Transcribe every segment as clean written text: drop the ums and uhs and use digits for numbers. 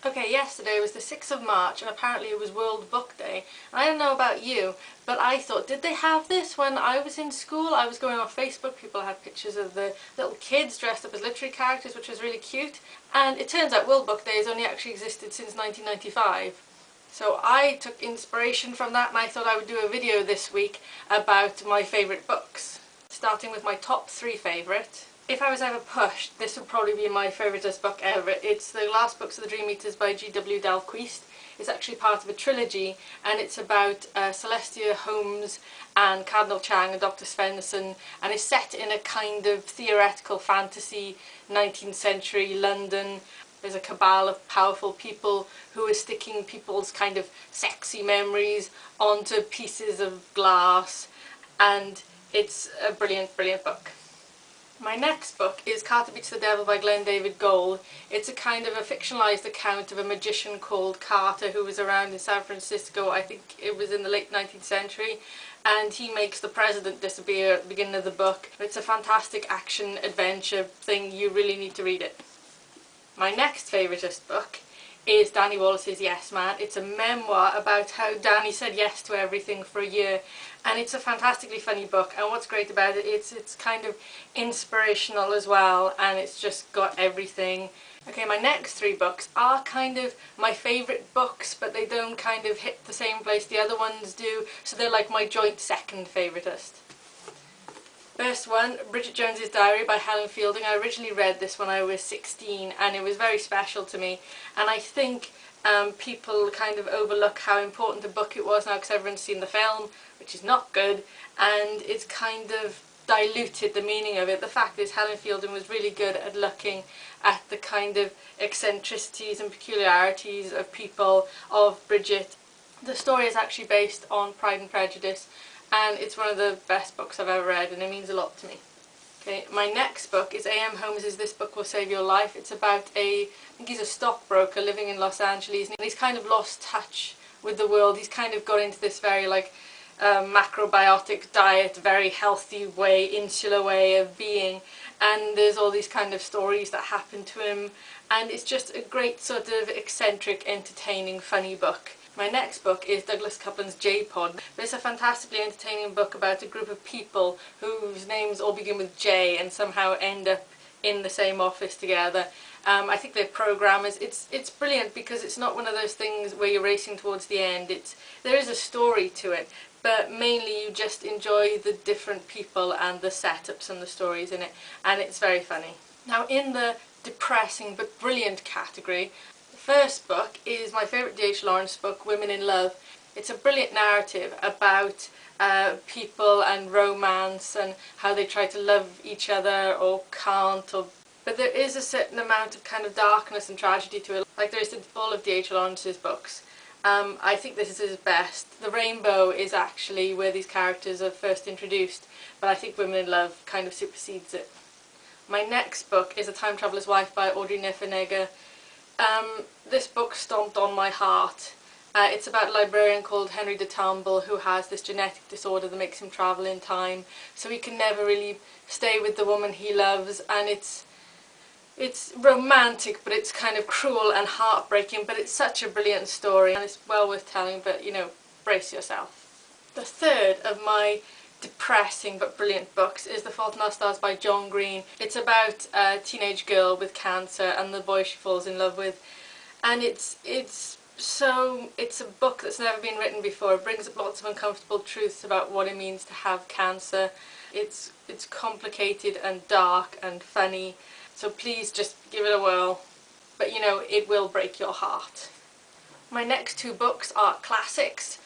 Okay, yesterday was the 6th of March and apparently it was World Book Day. And I don't know about you, but I thought, did they have this when I was in school? I was going on Facebook, people had pictures of the little kids dressed up as literary characters, which was really cute. And it turns out World Book Day has only actually existed since 1995. So I took inspiration from that and I thought I would do a video this week about my favourite books. Starting with my top 3 favourite. If I was ever pushed, this would probably be my favouriteest book ever. It's The Last Books of the Dream Eaters by G.W. Dalquist. It's actually part of a trilogy and it's about Celestia Holmes and Cardinal Chang and Dr. Svenson, and it's set in a kind of theoretical fantasy 19th century London. There's a cabal of powerful people who are sticking people's kind of sexy memories onto pieces of glass, and it's a brilliant, brilliant book. My next book is Carter Beats the Devil by Glenn David Gould. It's a kind of a fictionalised account of a magician called Carter who was around in San Francisco, I think it was in the late 19th century, and he makes the president disappear at the beginning of the book. It's a fantastic action adventure thing, you really need to read it. My next favouriteest book is Danny Wallace's Yes Man. It's a memoir about how Danny said yes to everything for a year, and it's a fantastically funny book, and what's great about it, it's kind of inspirational as well, and it's just got everything. Okay, my next 3 books are kind of my favourite books, but they don't kind of hit the same place the other ones do, so they're like my joint second favouriteest. First one, Bridget Jones's Diary by Helen Fielding. I originally read this when I was 16 and it was very special to me, and I think people kind of overlook how important a book it was now because everyone's seen the film, which is not good, and it's kind of diluted the meaning of it. The fact is Helen Fielding was really good at looking at the kind of eccentricities and peculiarities of people, of Bridget. The story is actually based on Pride and Prejudice, and it's one of the best books I've ever read, and it means a lot to me. Okay, my next book is A.M. Holmes' This Book Will Save Your Life. It's about I think he's a stockbroker living in Los Angeles, and he's kind of lost touch with the world. He's kind of got into this very macrobiotic diet, very healthy way, insular way of being, and there's all these kind of stories that happen to him, and it's just a great sort of eccentric, entertaining, funny book. My next book is Douglas Coupland's J-Pod. It's a fantastically entertaining book about a group of people whose names all begin with J and somehow end up in the same office together. I think they're programmers. It's brilliant because it's not one of those things where you're racing towards the end. There is a story to it, but mainly you just enjoy the different people and the setups and the stories in it, and it's very funny. Now, in the depressing but brilliant category, first book is my favourite D.H. Lawrence book, Women in Love. It's a brilliant narrative about people and romance and how they try to love each other or can't, but there is a certain amount of kind of darkness and tragedy to it, like there is in all of D.H. Lawrence's books. I think this is his best. The Rainbow is actually where these characters are first introduced, but I think Women in Love kind of supersedes it. My next book is A Time Traveller's Wife by Audrey Niffenegger. This book stomped on my heart. It's about a librarian called Henry de Tamble who has this genetic disorder that makes him travel in time, so he can never really stay with the woman he loves, and it's romantic, but it's kind of cruel and heartbreaking, but it's such a brilliant story and it's well worth telling, but you know, brace yourself. The third of my depressing but brilliant books is The Fault in Our Stars by John Green. It's about a teenage girl with cancer and the boy she falls in love with, and it's a book that's never been written before. It brings up lots of uncomfortable truths about what it means to have cancer. It's complicated and dark and funny, so please just give it a whirl, but you know, it will break your heart. My next 2 books are classics,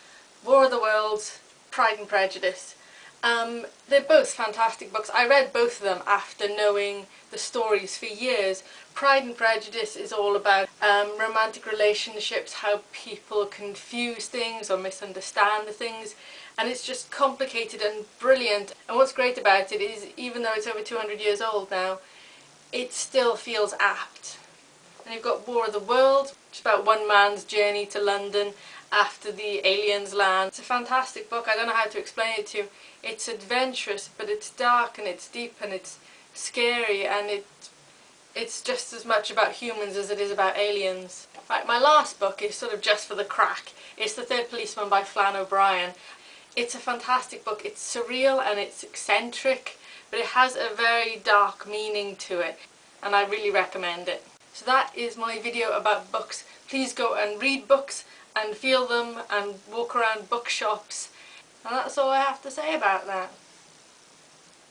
War of the Worlds, Pride and Prejudice. They're both fantastic books. I read both of them after knowing the stories for years. Pride and Prejudice is all about romantic relationships, how people confuse things or misunderstand the things, and it's just complicated and brilliant. And what's great about it is, even though it's over 200 years old now, it still feels apt. And you've got War of the Worlds, which is about one man's journey to London after the aliens land. It's a fantastic book. I don't know how to explain it to you. It's adventurous, but it's dark and it's deep and it's scary, and it's just as much about humans as it is about aliens. Right, my last book is sort of just for the crack. It's The Third Policeman by Flann O'Brien. It's a fantastic book. It's surreal and it's eccentric, but it has a very dark meaning to it, and I really recommend it. So that is my video about books. Please go and read books and feel them and walk around bookshops. And that's all I have to say about that.